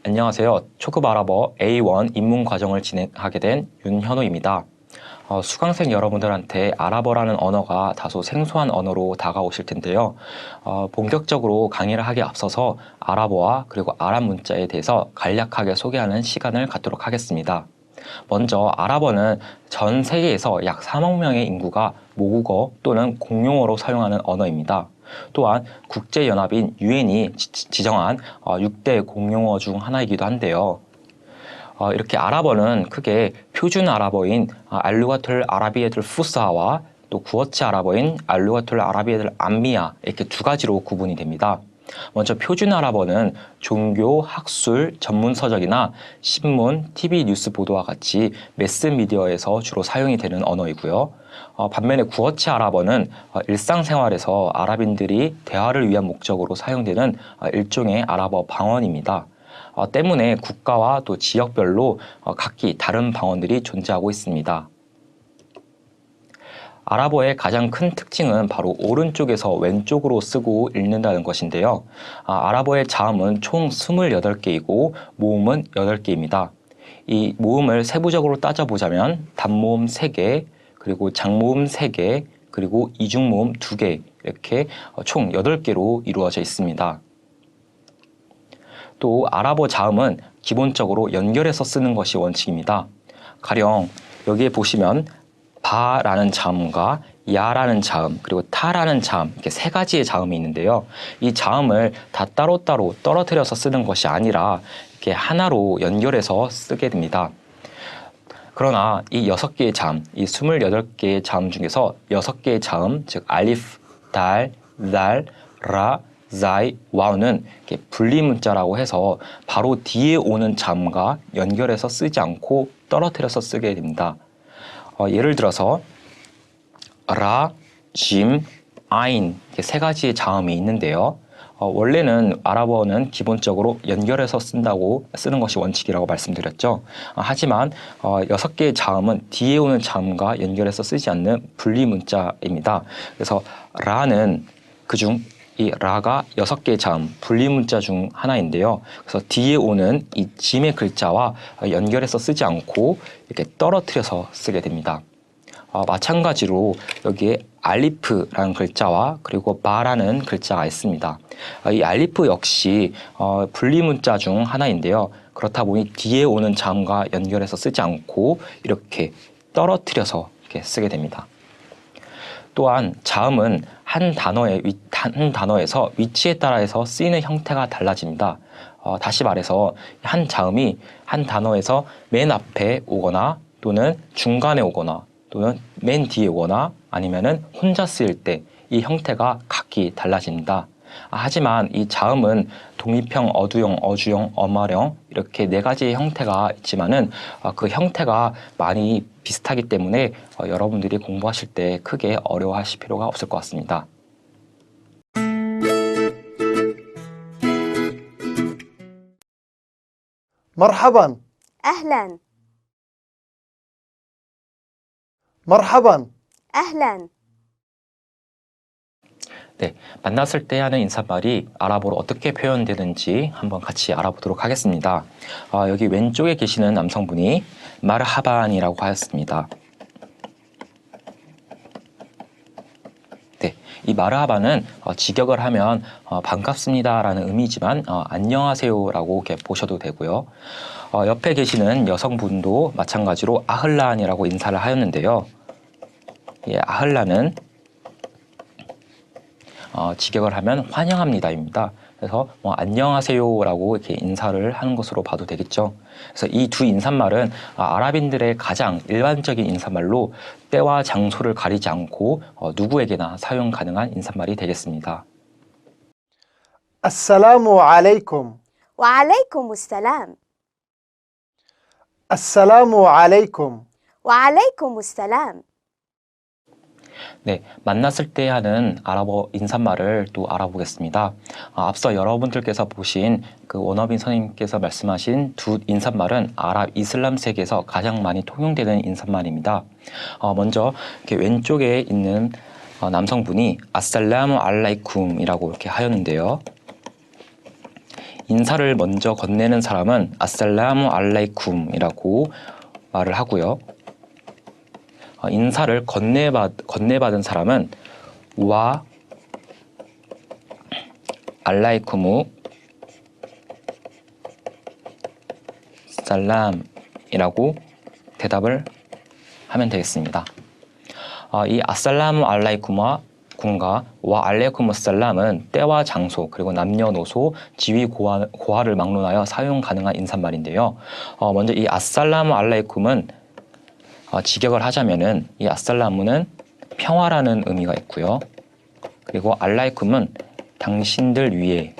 안녕하세요. 초급 아랍어 A1 입문 과정을 진행하게 된 윤현우입니다. 수강생 여러분들한테 아랍어라는 언어가 다소 생소한 언어로 다가오실 텐데요. 본격적으로 강의를 하기에 앞서서 아랍어와 그리고 아랍 문자에 대해서 간략하게 소개하는 시간을 갖도록 하겠습니다. 먼저 아랍어는 전 세계에서 약 3억 명의 인구가 모국어 또는 공용어로 사용하는 언어입니다. 또한 국제연합인 UN이 지정한 6대 공용어 중 하나이기도 한데요. 이렇게 아랍어는 크게 표준 아랍어인 알루가툴 아라비에tul 푸사와 또 구어체 아랍어인 알루가툴 아라비에tul 암미야 이렇게 두 가지로 구분이 됩니다. 먼저 표준 아랍어는 종교, 학술, 전문 서적이나 신문, TV 뉴스 보도와 같이 매스미디어에서 주로 사용이 되는 언어이고요. 반면에 구어체 아랍어는 일상생활에서 아랍인들이 대화를 위한 목적으로 사용되는 일종의 아랍어 방언입니다. 때문에 국가와 또 지역별로 각기 다른 방언들이 존재하고 있습니다. 아랍어의 가장 큰 특징은 바로 오른쪽에서 왼쪽으로 쓰고 읽는다는 것인데요. 아랍어의 자음은 총 28개이고 모음은 8개입니다. 이 모음을 세부적으로 따져보자면 단모음 3개, 그리고 장모음 3개, 그리고 이중모음 2개 이렇게 총 8개로 이루어져 있습니다. 또 아랍어 자음은 기본적으로 연결해서 쓰는 것이 원칙입니다. 가령 여기에 보시면 바라는 자음과 야라는 자음 그리고 타라는 자음 이렇게 세 가지의 자음이 있는데요. 이 자음을 다 따로따로 떨어뜨려서 쓰는 것이 아니라 이렇게 하나로 연결해서 쓰게 됩니다. 그러나 이 6개의 자음, 이 28개의 자음 중에서 6개의 자음, 즉 알리프, 달, 달, 라, 자이, 와우는 이렇게 분리문자라고 해서 바로 뒤에 오는 자음과 연결해서 쓰지 않고 떨어뜨려서 쓰게 됩니다. 예를 들어서 라, 짐, 아인 이렇게 세 가지의 자음이 있는데요. 원래는 아랍어는 기본적으로 연결해서 쓰는 것이 원칙이라고 말씀드렸죠. 하지만 6개의 자음은 뒤에 오는 자음과 연결해서 쓰지 않는 분리문자입니다. 그래서 라는 그중 이 라가 6개의 자음, 분리문자 중 하나인데요. 그래서 뒤에 오는 이 짐의 글자와 연결해서 쓰지 않고 이렇게 떨어뜨려서 쓰게 됩니다. 마찬가지로 여기에 알리프라는 글자와 그리고 바라는 글자가 있습니다. 이 알리프 역시 분리문자 중 하나인데요. 그렇다 보니 뒤에 오는 자음과 연결해서 쓰지 않고 이렇게 떨어뜨려서 이렇게 쓰게 됩니다. 또한 자음은 한 단어에서 위치에 따라서 쓰이는 형태가 달라집니다. 다시 말해서 한 자음이 한 단어에서 맨 앞에 오거나 또는 중간에 오거나 또는 맨 뒤에 오거나 아니면은 혼자 쓰일 때 이 형태가 각기 달라집니다. 하지만 이 자음은 독립형, 어두형, 어주형, 엄화형 이렇게 4가지의 형태가 있지만은 그 형태가 많이 비슷하기 때문에 여러분들이 공부하실 때 크게 어려워하실 필요가 없을 것 같습니다. مرحبا أهلا مرحبا أهلا 네, 만났을 때 하는 인사말이 아랍어로 어떻게 표현되는지 한번 같이 알아보도록 하겠습니다. 여기 왼쪽에 계시는 남성분이 마르하반이라고 하였습니다. 네, 이 마르하반은 직역을 하면 반갑습니다라는 의미지만 안녕하세요라고 이렇게 보셔도 되고요. 옆에 계시는 여성분도 마찬가지로 아흘란이라고 인사를 하였는데요. 예, 아흘란은 직역을 하면 환영합니다입니다. 그래서 안녕하세요라고 이렇게 인사를 하는 것으로 봐도 되겠죠. 그래서 이 두 인사말은 아랍인들의 가장 일반적인 인사말로 때와 장소를 가리지 않고 누구에게나 사용 가능한 인사말이 되겠습니다. السلام عليكم وعليكم السلام السلام عليكم وعليكم السلام 네, 만났을 때 하는 아랍어 인사말을 또 알아보겠습니다. 앞서 여러분들께서 보신 그 원어빈 선생님께서 말씀하신 두 인사말은 아랍 이슬람 세계에서 가장 많이 통용되는 인사말입니다. 먼저 이렇게 왼쪽에 있는 남성분이 아살라무 알라이쿰이라고 이렇게 하였는데요. 인사를 먼저 건네는 사람은 아살라무 알라이쿰이라고 말을 하고요. 인사를 건네받은 사람은 와 알라이쿠무 살람이라고 대답을 하면 되겠습니다. 이 아살라무 알라이쿠마 군가 와 알레이쿠무 살람은 때와 장소 그리고 남녀노소 지위 고하를 막론하여 사용 가능한 인사말인데요. 먼저 이 아살라무 알라이쿰은 직역을 하자면은 이 아살라무는 평화라는 의미가 있고요. 그리고 알라이쿰은 당신들 위에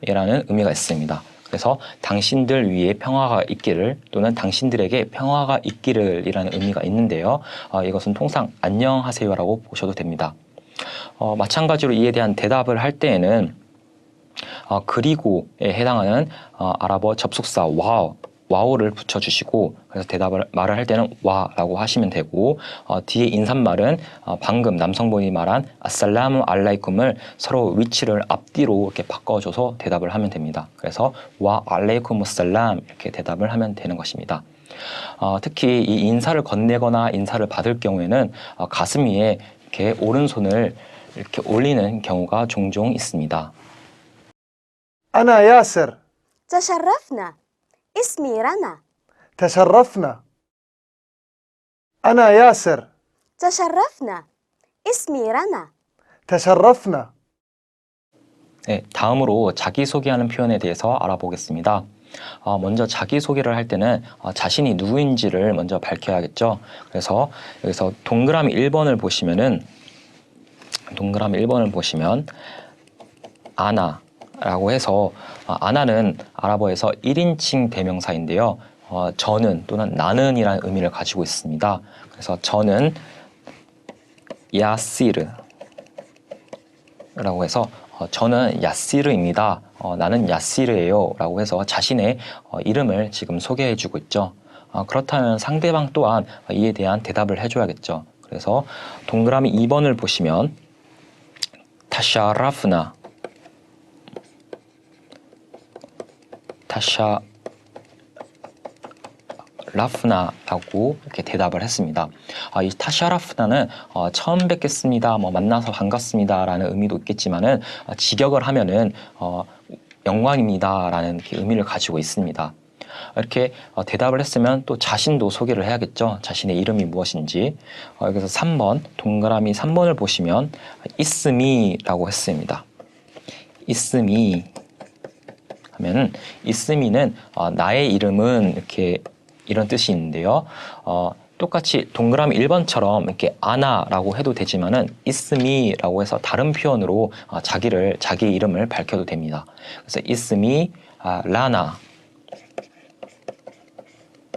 이라는 의미가 있습니다. 그래서 당신들 위에 평화가 있기를 또는 당신들에게 평화가 있기를 이라는 의미가 있는데요. 이것은 통상 안녕하세요라고 보셔도 됩니다. 마찬가지로 이에 대한 대답을 할 때에는 그리고에 해당하는 아랍어 접속사 와우를 붙여주시고 그래서 말을 할 때는 와라고 하시면 되고 뒤에 인사말은 방금 남성분이 말한 아살라무 알라이쿰을 서로 위치를 앞뒤로 이렇게 바꿔줘서 대답을 하면 됩니다. 그래서 와 알레이쿰우살람 이렇게 대답을 하면 되는 것입니다. 특히 이 인사를 건네거나 인사를 받을 경우에는 가슴 위에 이렇게 오른손을 이렇게 올리는 경우가 종종 있습니다. أنا ياسر. تشرفنا. اسمي رنا. تشرفنا. أنا ياسر. تشرفنا. اسمي رنا. تشرفنا. 네, 다음으로 자기소개하는 표현에 대해서 알아보겠습니다. 먼저 자기소개를 할 때는 자신이 누구인지를 먼저 밝혀야겠죠. 그래서 여기서 동그라미 1번을 보시면 아나라고 해서 아나는 아랍어에서 1인칭 대명사인데요. 저는 또는 나는 이라는 의미를 가지고 있습니다. 그래서 저는 야시르라고 해서 저는 야시르입니다. 나는 야시르예요 라고 해서 자신의 이름을 지금 소개해 주고 있죠. 그렇다면 상대방 또한 이에 대한 대답을 해줘야겠죠. 그래서 동그라미 2번을 보시면 타샤라프나 라프나라고 이렇게 대답을 했습니다. 이 타샤라프나는 처음 뵙겠습니다, 만나서 반갑습니다라는 의미도 있겠지만은 직역을 하면은 영광입니다라는 의미를 가지고 있습니다. 이렇게 대답을 했으면 또 자신도 소개를 해야겠죠. 자신의 이름이 무엇인지. 여기서 3번 동그라미 3번을 보시면 이스미라고 했습니다. 이스미 하면 이스미는 나의 이름은 이런 뜻이 있는데요. 똑같이 동그라미 1번처럼 이렇게 아나라고 해도 되지만은 이스미라고 해서 다른 표현으로 자기 이름을 밝혀도 됩니다. 그래서 이스미 라나.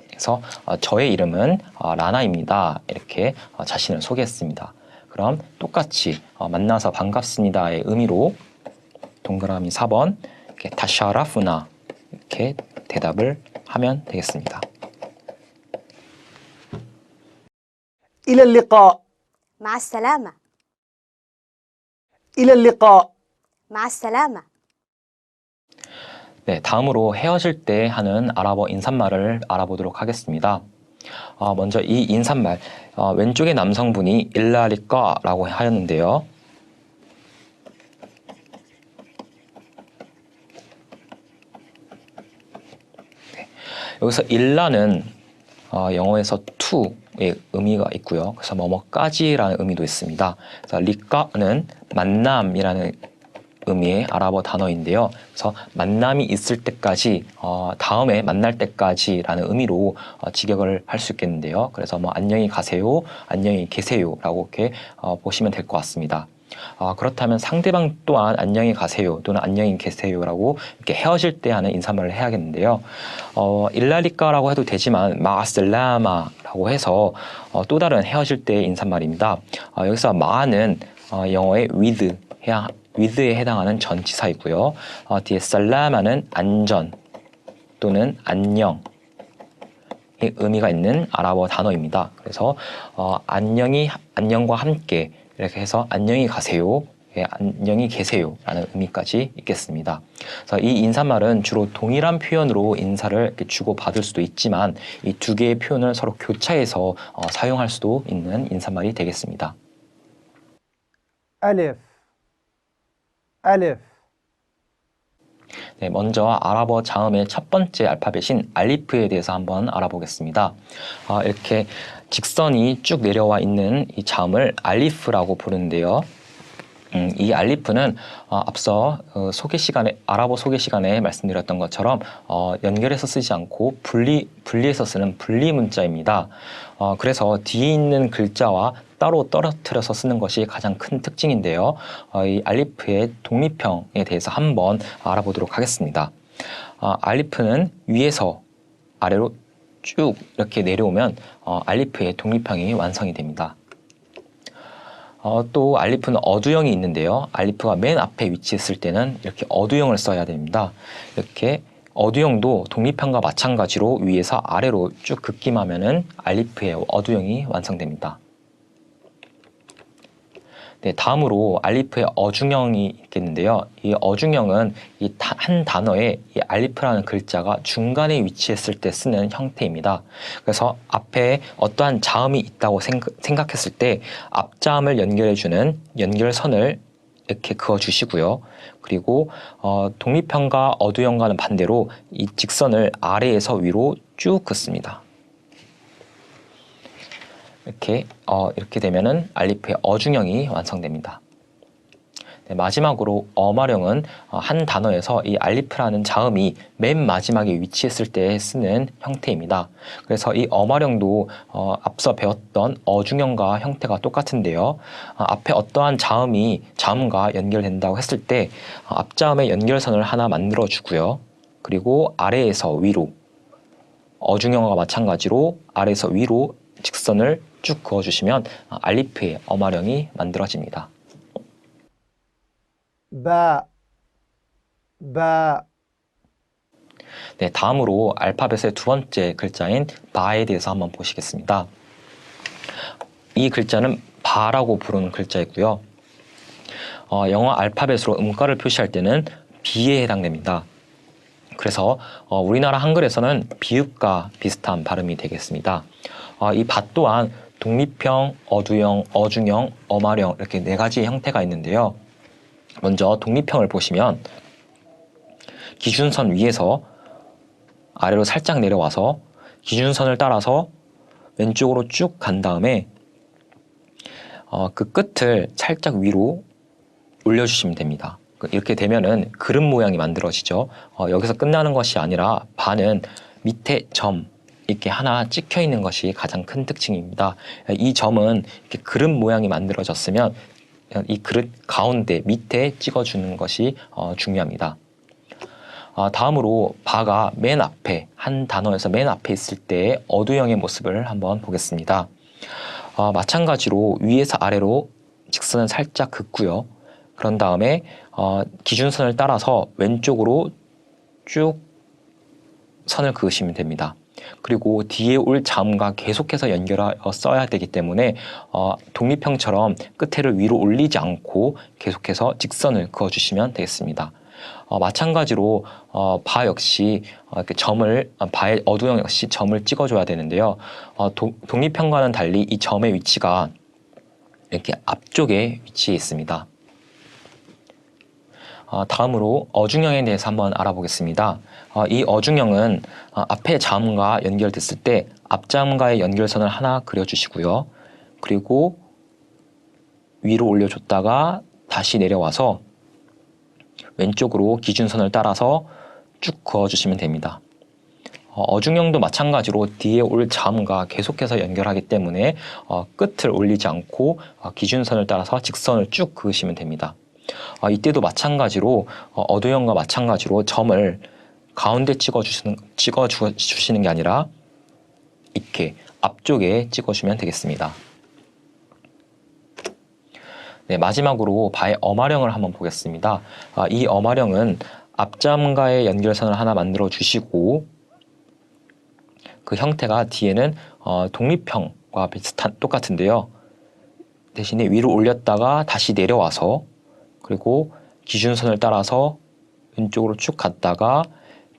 그래서 저의 이름은 라나입니다. 이렇게 자신을 소개했습니다. 그럼 똑같이 만나서 반갑습니다의 의미로 동그라미 4번 이렇게 타샤라프나 이렇게 대답을 하면 되겠습니다. إلى اللقاء. مع السلامة. إلى اللقاء. مع السلامة. 네, 다음으로 헤어질 때 하는 아랍어 인사말을 알아보도록 하겠습니다. 먼저 이 인사말, 왼쪽의 남성분이 일라리까라고 하였는데요. 네, 여기서 일라는 영어에서 to의 의미가 있고요. 그래서 뭐뭐까지라는 의미도 있습니다. 그래서 리까는 만남이라는 의미의 아랍어 단어인데요. 그래서 만남이 있을 때까지, 다음에 만날 때까지라는 의미로 직역을 할 수 있겠는데요. 그래서 안녕히 가세요, 안녕히 계세요라고 이렇게 보시면 될 것 같습니다. 그렇다면 상대방 또한 안녕히 가세요 또는 안녕히 계세요라고 이렇게 헤어질 때 하는 인사말을 해야겠는데요. 일라리까라고 해도 되지만 마아슬라마라고 해서 또 다른 헤어질 때의 인사말입니다. 여기서 마는 영어의 with에 해당하는 전치사이고요. 뒤에 살라마는 안전 또는 안녕 의 의미가 있는 아랍어 단어입니다. 그래서 안녕과 함께 이렇게 해서 안녕히 가세요 예, 안녕히 계세요라는 의미까지 있겠습니다. 그래서 이 인사말은 주로 동일한 표현으로 인사를 이렇게 주고 받을 수도 있지만 이 두 개의 표현을 서로 교차해서 사용할 수도 있는 인사말이 되겠습니다. ألف ألف 네, 먼저 아랍어 자음의 첫 번째 알파벳인 알리프에 대해서 한번 알아보겠습니다. 이렇게 직선이 쭉 내려와 있는 이 자음을 알리프라고 부르는데요. 이 알리프는 앞서 아랍어 소개 시간에 말씀드렸던 것처럼 연결해서 쓰지 않고 분리해서 쓰는 분리 문자입니다. 그래서 뒤에 있는 글자와 따로 떨어뜨려서 쓰는 것이 가장 큰 특징인데요. 이 알리프의 독립형에 대해서 한번 알아보도록 하겠습니다. 알리프는 위에서 아래로 쭉 이렇게 내려오면 알리프의 독립형이 완성이 됩니다. 또 알리프는 어두형이 있는데요. 알리프가 맨 앞에 위치했을 때는 이렇게 어두형을 써야 됩니다. 이렇게 어두형도 독립형과 마찬가지로 위에서 아래로 쭉 긋기하면은 알리프의 어두형이 완성됩니다. 네, 다음으로 알리프의 어중형이 있겠는데요. 이 어중형은 한 단어에 이 알리프라는 글자가 중간에 위치했을 때 쓰는 형태입니다. 그래서 앞에 어떠한 자음이 있다고 생각했을 때 앞자음을 연결해주는 연결선을 이렇게 그어주시고요. 그리고 독립형과 어두형과는 반대로 이 직선을 아래에서 위로 쭉 긋습니다. 이렇게 되면은 알리프의 어중형이 완성됩니다. 네, 마지막으로 어마령은 한 단어에서 이 알리프라는 자음이 맨 마지막에 위치했을 때 쓰는 형태입니다. 그래서 이 어마령도 앞서 배웠던 어중형과 형태가 똑같은데요. 앞에 어떠한 자음과 연결된다고 했을 때 앞자음의 연결선을 하나 만들어 주고요. 그리고 아래에서 위로 어중형과 마찬가지로 아래에서 위로 직선을 쭉 그어주시면 알리프의 어마령이 만들어집니다. باء باء 네, 다음으로 알파벳의 두 번째 글자인 바에 대해서 한번 보시겠습니다. 이 글자는 바라고 부르는 글자이고요. 영어 알파벳으로 음가를 표시할 때는 B에 해당됩니다. 그래서 우리나라 한글에서는 비읍과 비슷한 발음이 되겠습니다. 이 바 또한 독립형, 어두형, 어중형, 어마령 이렇게 네 가지의 형태가 있는데요. 먼저 독립형을 보시면 기준선 위에서 아래로 살짝 내려와서 기준선을 따라서 왼쪽으로 쭉 간 다음에 그 끝을 살짝 위로 올려주시면 됩니다. 이렇게 되면은 그릇 모양이 만들어지죠. 여기서 끝나는 것이 아니라 바는 밑에 점 이렇게 하나 찍혀 있는 것이 가장 큰 특징입니다. 이 점은 이렇게 그릇 모양이 만들어졌으면 이 그릇 가운데 밑에 찍어주는 것이 중요합니다. 다음으로 바가 맨 앞에 한 단어에서 맨 앞에 있을 때의 어두형의 모습을 한번 보겠습니다. 마찬가지로 위에서 아래로 직선을 살짝 긋고요. 그런 다음에 기준선을 따라서 왼쪽으로 쭉 선을 그으시면 됩니다. 그리고 뒤에 올 자음과 계속해서 연결하여 써야 되기 때문에 독립형처럼 끝에를 위로 올리지 않고 계속해서 직선을 그어주시면 되겠습니다. 마찬가지로 바 역시 바의 어두형 역시 점을 찍어줘야 되는데요. 독립형과는 달리 이 점의 위치가 이렇게 앞쪽에 위치해 있습니다. 다음으로 어중형에 대해서 한번 알아보겠습니다. 이 어중형은 앞에 자음과 연결됐을 때 앞자음과의 연결선을 하나 그려주시고요. 그리고 위로 올려줬다가 다시 내려와서 왼쪽으로 기준선을 따라서 쭉 그어주시면 됩니다. 어중형도 마찬가지로 뒤에 올 자음과 계속해서 연결하기 때문에 끝을 올리지 않고 기준선을 따라서 직선을 쭉 그으시면 됩니다. 이때도 마찬가지로 어두형과 마찬가지로 점을 가운데 찍어주시는 게 아니라 이렇게 앞쪽에 찍어주면 되겠습니다. 네, 마지막으로 바의 어마령을 한번 보겠습니다. 이 어마령은 앞자음과의 연결선을 하나 만들어 주시고 그 형태가 뒤에는 독립형과 똑같은데요. 대신에 위로 올렸다가 다시 내려와서 그리고 기준선을 따라서 왼쪽으로 쭉 갔다가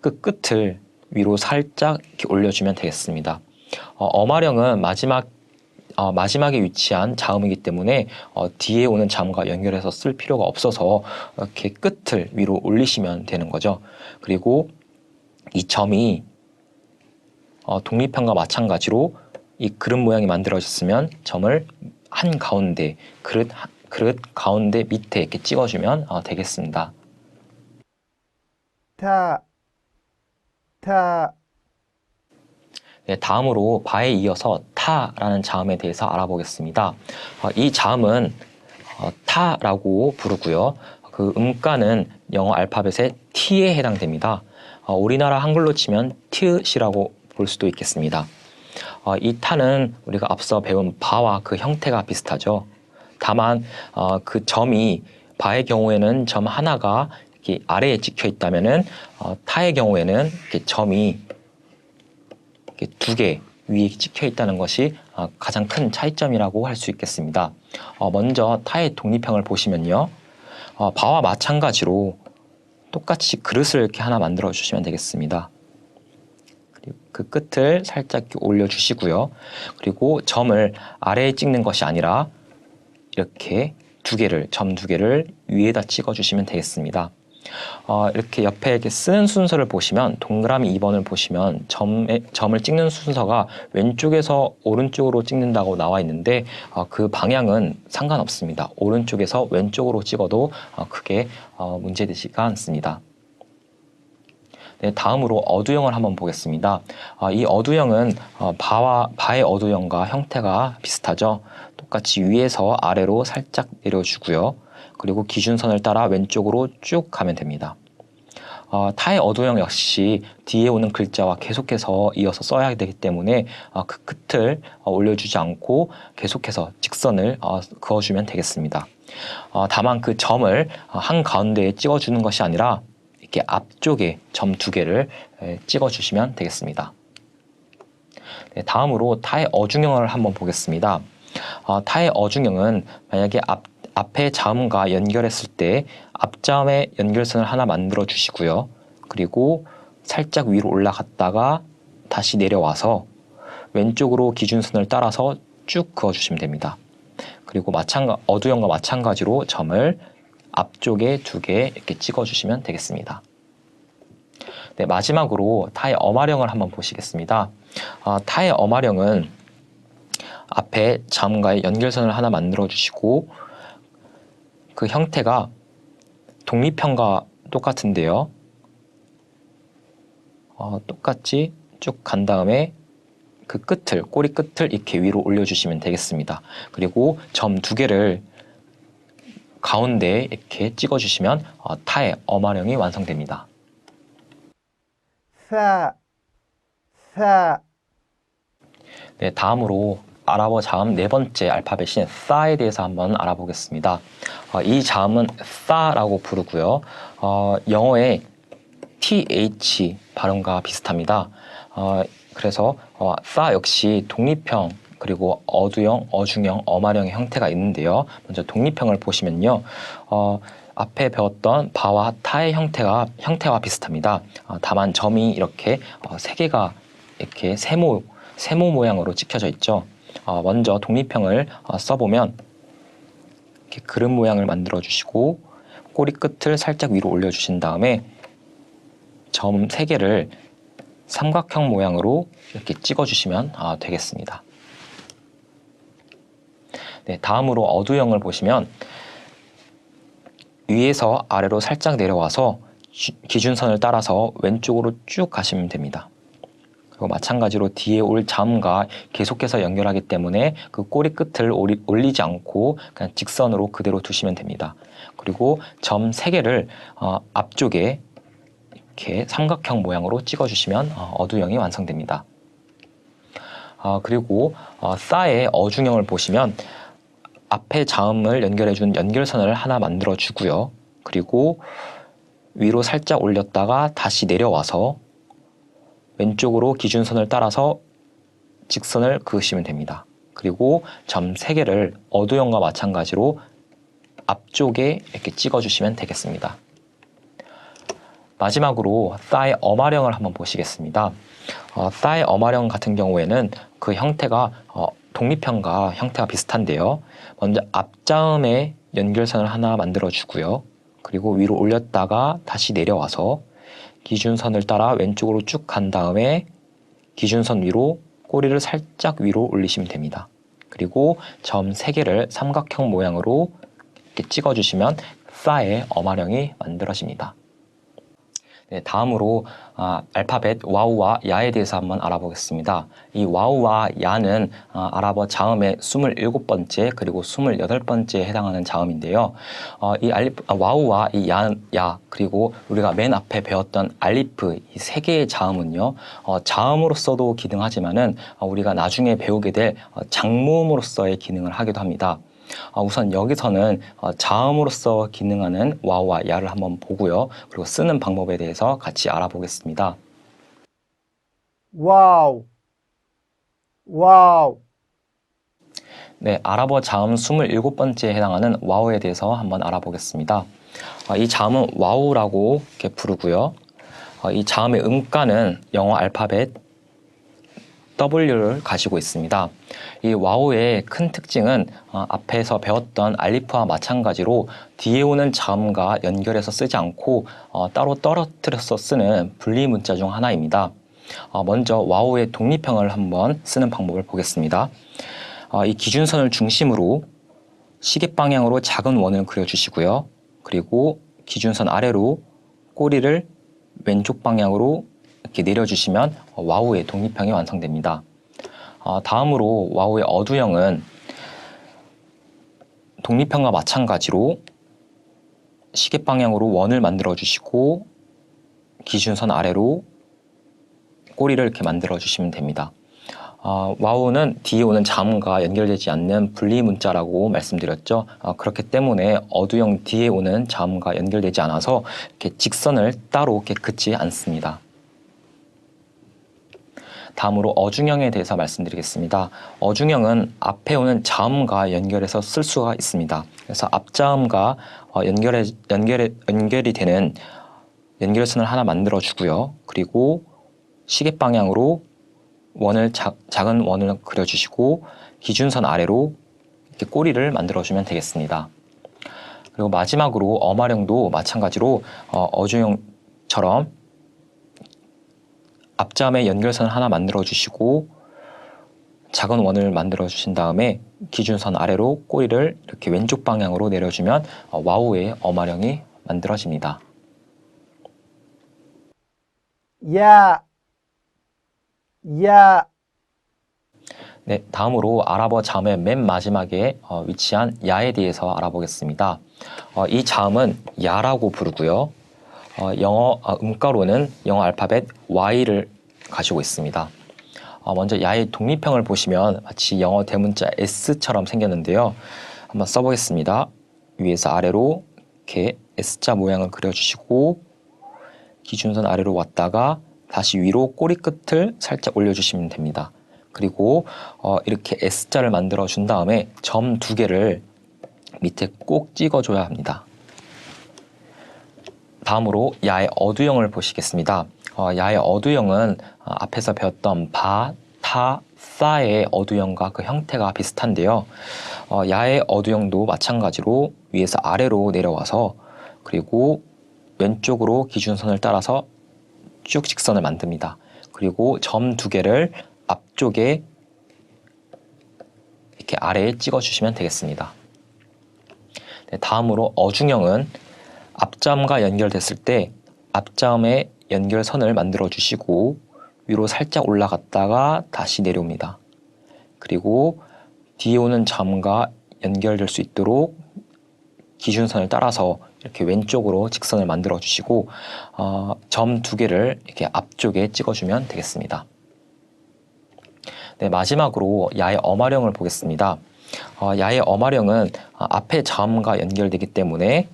끝을 위로 살짝 이렇게 올려주면 되겠습니다. 어마령은 마지막에 위치한 자음이기 때문에 뒤에 오는 자음과 연결해서 쓸 필요가 없어서 이렇게 끝을 위로 올리시면 되는 거죠. 그리고 이 점이 독립형과 마찬가지로 이 그릇 모양이 만들어졌으면 점을 한 가운데 그릇 가운데 밑에 이렇게 찍어주면 되겠습니다. تا تا 네, 다음으로 바에 이어서 타라는 자음에 대해서 알아보겠습니다. 이 자음은 타라고 부르고요. 그 음가는 영어 알파벳의 T에 해당됩니다. 우리나라 한글로 치면 티읕이라고 볼 수도 있겠습니다. 이 타는 우리가 앞서 배운 바와 그 형태가 비슷하죠. 다만 그 점이 바의 경우에는 점 하나가 이렇게 아래에 찍혀 있다면은 타의 경우에는 이렇게 점이 이렇게 두 개 위에 찍혀 있다는 것이 가장 큰 차이점이라고 할 수 있겠습니다. 먼저 타의 독립형을 보시면요. 바와 마찬가지로 똑같이 그릇을 이렇게 하나 만들어 주시면 되겠습니다. 그리고 그 끝을 살짝 이렇게 올려주시고요. 그리고 점을 아래에 찍는 것이 아니라 이렇게 점 두 개를 위에다 찍어주시면 되겠습니다. 이렇게 옆에 이렇게 쓰는 순서를 보시면 동그라미 2번을 보시면 점을 찍는 순서가 왼쪽에서 오른쪽으로 찍는다고 나와 있는데 그 방향은 상관없습니다. 오른쪽에서 왼쪽으로 찍어도 크게 문제되지가 않습니다. 네, 다음으로 어두형을 한번 보겠습니다. 이 어두형은 바의 어두형과 형태가 비슷하죠. 똑같이 위에서 아래로 살짝 내려주고요. 그리고 기준선을 따라 왼쪽으로 쭉 가면 됩니다. 타의 어두형 역시 뒤에 오는 글자와 계속해서 이어서 써야 되기 때문에 그 끝을 올려주지 않고 계속해서 직선을 그어주면 되겠습니다. 다만 그 점을 한가운데에 찍어주는 것이 아니라 이렇게 앞쪽에 점 두 개를 찍어주시면 되겠습니다. 네, 다음으로 타의 어중형을 한번 보겠습니다. 타의 어중형은 만약에 앞에 자음과 연결했을 때 앞자음에 연결선을 하나 만들어 주시고요. 그리고 살짝 위로 올라갔다가 다시 내려와서 왼쪽으로 기준선을 따라서 쭉 그어주시면 됩니다. 그리고 어두형과 마찬가지로 점을 앞쪽에 두 개 이렇게 찍어주시면 되겠습니다. 네, 마지막으로 타의 어마령을 한번 보시겠습니다. 타의 어마령은 앞에 자음과의 연결선을 하나 만들어 주시고 그 형태가 독립형과 똑같은데요. 똑같이 쭉 간 다음에 그 꼬리 끝을 이렇게 위로 올려주시면 되겠습니다. 그리고 점 두 개를 가운데에 이렇게 찍어주시면 타의 어마령이 완성됩니다. ثا ثا 네, 다음으로 아랍어 자음 네 번째 알파벳인 사에 대해서 한번 알아보겠습니다. 이 자음은 사라고 부르고요. 영어의 th 발음과 비슷합니다. 그래서 사 역시 독립형 그리고 어두형, 어중형, 어마령의 형태가 있는데요. 먼저 독립형을 보시면요. 앞에 배웠던 바와 타의 형태와 비슷합니다. 다만 점이 이렇게 세 개가 이렇게 세모 모양으로 찍혀져 있죠. 먼저 독립형을 써보면 이렇게 그릇 모양을 만들어 주시고 꼬리 끝을 살짝 위로 올려 주신 다음에 점 세 개를 삼각형 모양으로 이렇게 찍어 주시면 되겠습니다. 네, 다음으로 어두형을 보시면 위에서 아래로 살짝 내려와서 기준선을 따라서 왼쪽으로 쭉 가시면 됩니다. 그리고 마찬가지로 뒤에 올 자음과 계속해서 연결하기 때문에 그 꼬리 끝을 올리지 않고 그냥 직선으로 그대로 두시면 됩니다. 그리고 점 3개를 앞쪽에 이렇게 삼각형 모양으로 찍어주시면 어두형이 완성됩니다. 그리고 싸의 어중형을 보시면 앞에 자음을 연결해준 연결선을 하나 만들어 주고요. 그리고 위로 살짝 올렸다가 다시 내려와서 왼쪽으로 기준선을 따라서 직선을 그으시면 됩니다. 그리고 점 3개를 어두형과 마찬가지로 앞쪽에 이렇게 찍어주시면 되겠습니다. 마지막으로 th의 어마령을 한번 보시겠습니다. th의 어마령 같은 경우에는 그 형태가 독립형과 형태가 비슷한데요. 먼저 앞자음에 연결선을 하나 만들어 주고요. 그리고 위로 올렸다가 다시 내려와서 기준선을 따라 왼쪽으로 쭉 간 다음에 기준선 위로 꼬리를 살짝 위로 올리시면 됩니다. 그리고 점 3개를 삼각형 모양으로 이렇게 찍어주시면 th의 어마령이 만들어집니다. 네, 다음으로 알파벳 와우와 야에 대해서 한번 알아보겠습니다. 이 와우와 야는 아랍어 자음의 27번째 그리고 28번째에 해당하는 자음인데요. 이 와우와 이 야 그리고 우리가 맨 앞에 배웠던 알리프 이 3개의 자음은요. 자음으로서도 기능하지만은 우리가 나중에 배우게 될 장모음으로서의 기능을 하기도 합니다. 우선 여기서는 자음으로서 기능하는 와우와 야를 한번 보고요. 그리고 쓰는 방법에 대해서 같이 알아보겠습니다. 와우, 와우, 네, 아랍어 자음 27번째에 해당하는 와우에 대해서 한번 알아보겠습니다. 이 자음은 와우라고 이렇게 부르고요. 이 자음의 음가는 영어 알파벳 W를 가지고 있습니다. 이 와우의 큰 특징은 앞에서 배웠던 알리프와 마찬가지로 뒤에 오는 자음과 연결해서 쓰지 않고 따로 떨어뜨려서 쓰는 분리 문자 중 하나입니다. 먼저 와우의 독립형을 한번 쓰는 방법을 보겠습니다. 이 기준선을 중심으로 시계 방향으로 작은 원을 그려주시고요. 그리고 기준선 아래로 꼬리를 왼쪽 방향으로 이렇게 내려주시면 와우의 독립형이 완성됩니다. 다음으로 와우의 어두형은 독립형과 마찬가지로 시계 방향으로 원을 만들어 주시고 기준선 아래로 꼬리를 이렇게 만들어 주시면 됩니다. 와우는 뒤에 오는 자음과 연결되지 않는 분리 문자라고 말씀드렸죠. 그렇기 때문에 어두형 뒤에 오는 자음과 연결되지 않아서 이렇게 직선을 따로 이렇게 긋지 않습니다. 다음으로 어중형에 대해서 말씀드리겠습니다. 어중형은 앞에 오는 자음과 연결해서 쓸 수가 있습니다. 그래서 앞자음과 연결이 되는 연결선을 하나 만들어 주고요. 그리고 시계 방향으로 작은 원을 그려주시고 기준선 아래로 이렇게 꼬리를 만들어 주면 되겠습니다. 그리고 마지막으로 어마령도 마찬가지로 어중형처럼 앞자음에 연결선 하나 만들어 주시고 작은 원을 만들어 주신 다음에 기준선 아래로 꼬리를 이렇게 왼쪽 방향으로 내려주면 와우의 어마령이 만들어집니다. 야, 야, 네, 다음으로 아랍어 자음의 맨 마지막에 위치한 야에 대해서 알아보겠습니다. 이 자음은 야라고 부르고요. 영어 음가로는 영어 알파벳 Y를 가지고 있습니다. 먼저 야의 독립형을 보시면 마치 영어 대문자 S처럼 생겼는데요. 한번 써보겠습니다. 위에서 아래로 이렇게 S자 모양을 그려주시고 기준선 아래로 왔다가 다시 위로 꼬리 끝을 살짝 올려주시면 됩니다. 그리고 이렇게 S자를 만들어 준 다음에 점 2개를 밑에 꼭 찍어줘야 합니다. 다음으로 야의 어두형을 보시겠습니다. 야의 어두형은 앞에서 배웠던 바, 타, 사의 어두형과 그 형태가 비슷한데요. 야의 어두형도 마찬가지로 위에서 아래로 내려와서 그리고 왼쪽으로 기준선을 따라서 쭉 직선을 만듭니다. 그리고 점 2개를 앞쪽에 이렇게 아래에 찍어주시면 되겠습니다. 네, 다음으로 어중형은 앞자음과 연결됐을 때 앞자음에 연결선을 만들어 주시고 위로 살짝 올라갔다가 다시 내려옵니다. 그리고 뒤에 오는 자음과 연결될 수 있도록 기준선을 따라서 이렇게 왼쪽으로 직선을 만들어 주시고 점 2개를 이렇게 앞쪽에 찍어주면 되겠습니다. 네, 마지막으로 야의 어마령을 보겠습니다. 야의 어마령은 앞에 자음과 연결되기 때문에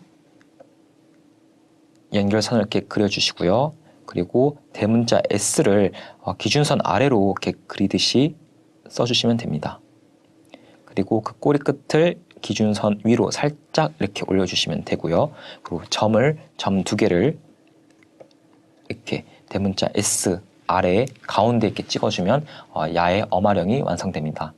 연결선을 이렇게 그려주시고요. 그리고 대문자 S를 기준선 아래로 이렇게 그리듯이 써주시면 됩니다. 그리고 그 꼬리 끝을 기준선 위로 살짝 이렇게 올려주시면 되고요. 그리고 점 2개를 이렇게 대문자 S 아래 가운데 이렇게 찍어주면 야의 어마령이 완성됩니다.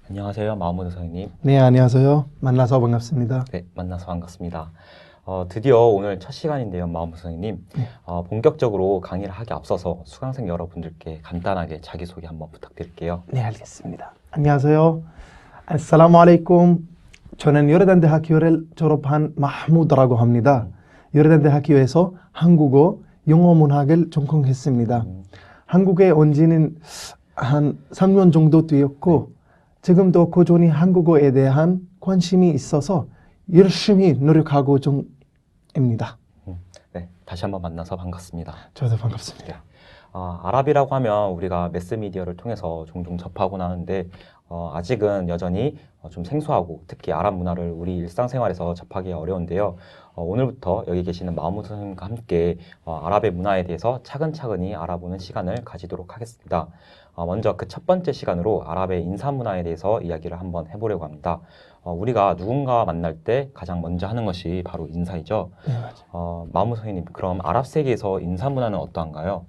안녕하세요. 마무드 선생님. 네, 안녕하세요. 만나서 반갑습니다. 네, 만나서 반갑습니다. 드디어 오늘 첫 시간인데요, 마무드 선생님. 본격적으로 강의를 하기 앞서서 수강생 여러분들께 간단하게 자기소개 한번 부탁드릴게요. 네, 알겠습니다. 안녕하세요. 아살라무 알레이쿰. 저는 요르단대학교를 졸업한 마무드라고 합니다. 요르단대학교에서 한국어, 영어 문학을 전공했습니다. 한국에 온 지는 한 3년 정도 되었고 지금도 꾸준히 한국어에 대한 관심이 있어서 열심히 노력하고 중입니다. 네, 다시 한번 만나서 반갑습니다. 저도 반갑습니다. 아랍이라고 하면 우리가 매스미디어를 통해서 종종 접하곤 하는데 아직은 여전히 좀 생소하고 특히 아랍 문화를 우리 일상생활에서 접하기 어려운데요. 오늘부터 여기 계시는 마무드 선생님과 함께 아랍의 문화에 대해서 차근차근히 알아보는 시간을 가지도록 하겠습니다. 먼저 그 첫 번째 시간으로 아랍의 인사 문화에 대해서 이야기를 한번 해보려고 합니다. 우리가 누군가와 만날 때 가장 먼저 하는 것이 바로 인사이죠. 네, 맞아요. 마무드 선생님, 그럼 아랍 세계에서 인사 문화는 어떠한가요?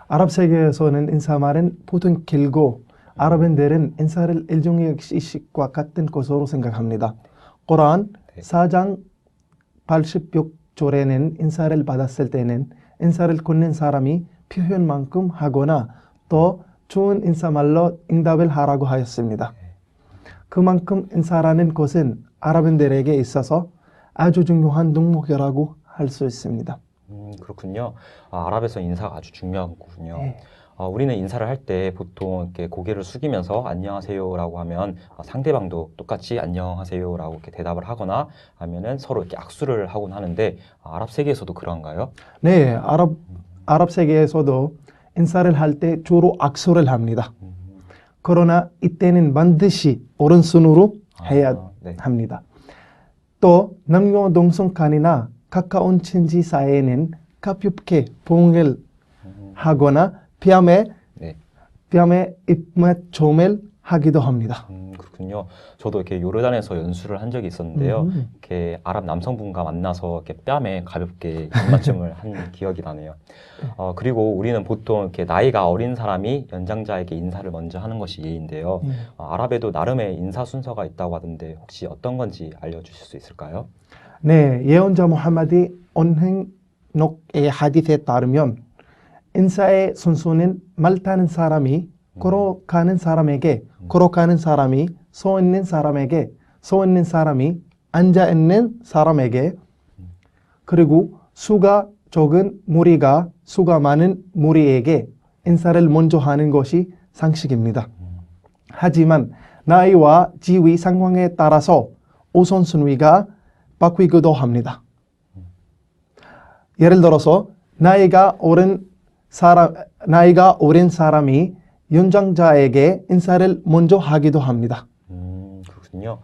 아랍 세계에서는 인사말은 보통 길고 아랍인들은 인사를 일종의 의식과 같은 것으로 생각합니다. 꾸란 4장 86절에는 인사를 받았을 때는 인사를 건넨 사람이 표현만큼 하거나 또 좋은 인사말로 응답을 하라고 하였습니다. 그만큼 인사라는 것은 아랍인들에게 있어서 아주 중요한 덕목이라고 할 수 있습니다. 그렇군요. 아랍에서 인사가 아주 중요한 거군요. 네. 우리는 인사를 할 때 보통 이렇게 고개를 숙이면서 안녕하세요라고 하면 상대방도 똑같이 안녕하세요라고 이렇게 대답을 하거나 아니면은 서로 이렇게 악수를 하곤 하는데 아랍 세계에서도 그런가요? 네, 아랍 세계에서도 인사를 할 때 주로 악수를 합니다. 그러나 이때는 반드시 오른손으로 해야 네. 합니다. 또 남녀동성 간이나 가까운 친지 사이에는 가볍게 봉을 하거나 뺨에 입맞춤을 하기도 합니다. 그렇군요. 저도 이렇게 요르단에서 연수를 한 적이 있었는데요. 이렇게 아랍 남성분과 만나서 이렇게 뺨에 가볍게 입맞춤을 한 기억이 나네요. 그리고 우리는 보통 이렇게 나이가 어린 사람이 연장자에게 인사를 먼저 하는 것이 예인데요. 아랍에도 나름의 인사 순서가 있다고 하던데 혹시 어떤 건지 알려주실 수 있을까요? 네, 예언자 무함마디 온행록의 하디스에 따르면 인사의 순서는 말 타는 사람이 걸어가는 사람에게, 걸어가는 사람이 서 있는 사람에게, 서 있는 사람이 앉아 있는 사람에게, 그리고 수가 적은 무리가 수가 많은 무리에게 인사를 먼저 하는 것이 상식입니다. 하지만 나이와 지위 상황에 따라서 우선순위가 바뀌기도 합니다. 예를 들어서 나이가 어린 사람이 연장자에게 인사를 먼저 하기도 합니다. 그렇군요.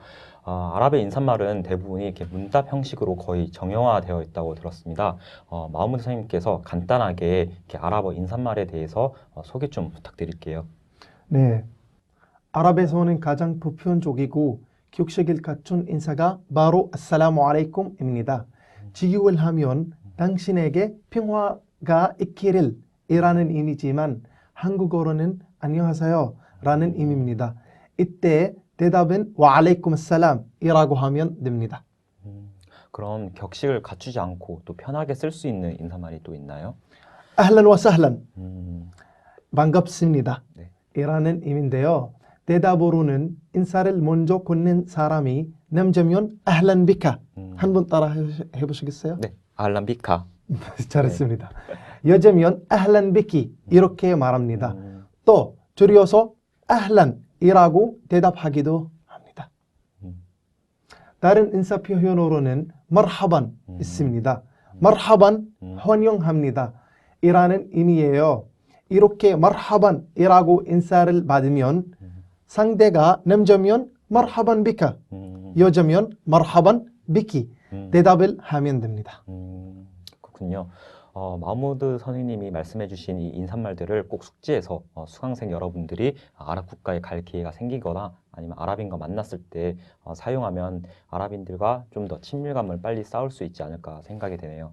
아랍의 인사말은 대부분이 이렇게 문답 형식으로 거의 정형화되어 있다고 들었습니다. 마무드 선생님께서 간단하게 이렇게 아랍어 인사말에 대해서 소개 좀 부탁드릴게요. 네, 아랍에서는 가장 보편적이고 격식을 갖춘 인사가 바로 아살라무 알레이쿰입니다. 직역을 하면 당신에게 평화가 있기를 이라는 의미지만 한국어로는 안녕하세요 라는 의미입니다. 이때 대답은 와 알레이쿰 assalam 이라고 하면 됩니다. 그럼 격식을 갖추지 않고 또 편하게 쓸 수 있는 인사말이 또 있나요? 아ህlan 와 sahlan 반갑습니다 네. 이라는 의미인데요. 대답으로는 인사를 먼저 건넨 사람이 남자면 ahlan bika 한번 따라 해보시겠어요? 네, 알람비카. 잘했습니다. 여자면 ahlan biki 이렇게 말합니다. 또 줄여서 ahlan이라고 대답하기도 합니다. 다른 인사 표현으로는 marhaban 있습니다. marhaban 환영합니다 이라는 의미예요. 이렇게 marhaban이라고 인사를 받으면 상대가 남자면 marhaban bika, 여자면 marhaban biki 대답을 하면 됩니다. 그렇군요. 마무드 선생님이 말씀해주신 이 인사말들을 꼭 숙지해서 수강생 여러분들이 아랍 국가에 갈 기회가 생기거나 아니면 아랍인과 만났을 때 사용하면 아랍인들과 좀 더 친밀감을 빨리 쌓을 수 있지 않을까 생각이 되네요.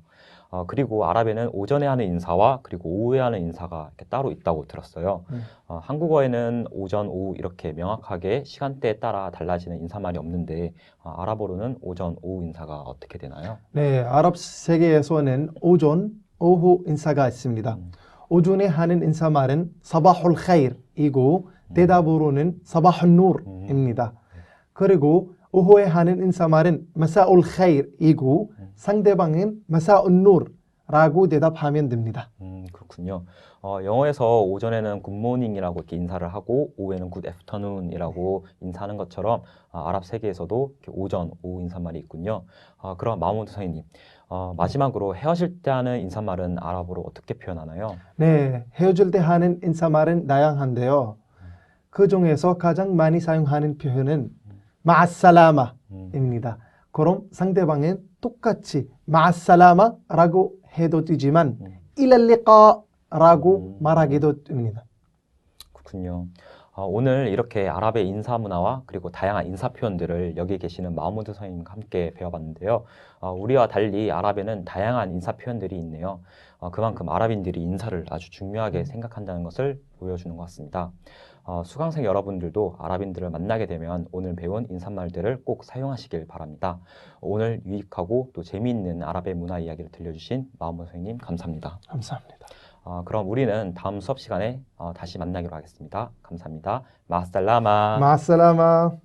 그리고 아랍에는 오전에 하는 인사와 그리고 오후에 하는 인사가 이렇게 따로 있다고 들었어요. 한국어에는 오전, 오후 이렇게 명확하게 시간대에 따라 달라지는 인사말이 없는데 아랍어로는 오전, 오후 인사가 어떻게 되나요? 네, 아랍 세계에서는 오전, 오후 인사가 있습니다. 오전에 하는 인사말은 사바훌 카이르이고 대답으로는 사바훌 누르입니다. 그리고 오후에 하는 인사말은 마사울 카이르이고 상대방은 마사운 누르라고 대답하면 됩니다. 그렇군요. 영어에서 오전에는 굿모닝이라고 이렇게 인사를 하고 오후에는 굿 애프터눈이라고 인사하는 것처럼 아랍 세계에서도 이렇게 오전, 오후 인사말이 있군요. 그럼 마무드 선생님, 마지막으로 헤어질 때 하는 인사말은 아랍어로 어떻게 표현하나요? 네, 헤어질 때 하는 인사말은 다양한데요. 그 중에서 가장 많이 사용하는 표현은 마앗살라마입니다. 그럼 상대방은 똑같이 마앗살라마라고 해도 되지만 일랄리까라고 말하기도 됩니다. 그렇군요. 오늘 이렇게 아랍의 인사 문화와 그리고 다양한 인사 표현들을 여기 계시는 마무드 선생님과 함께 배워봤는데요. 우리와 달리 아랍에는 다양한 인사 표현들이 있네요. 그만큼 아랍인들이 인사를 아주 중요하게 생각한다는 것을 보여주는 것 같습니다. 수강생 여러분들도 아랍인들을 만나게 되면 오늘 배운 인사말들을 꼭 사용하시길 바랍니다. 오늘 유익하고 또 재미있는 아랍의 문화 이야기를 들려주신 마무드 선생님 감사합니다. 감사합니다. 그럼 우리는 다음 수업 시간에 다시 만나기로 하겠습니다. 감사합니다. 마살라마. 마살라마.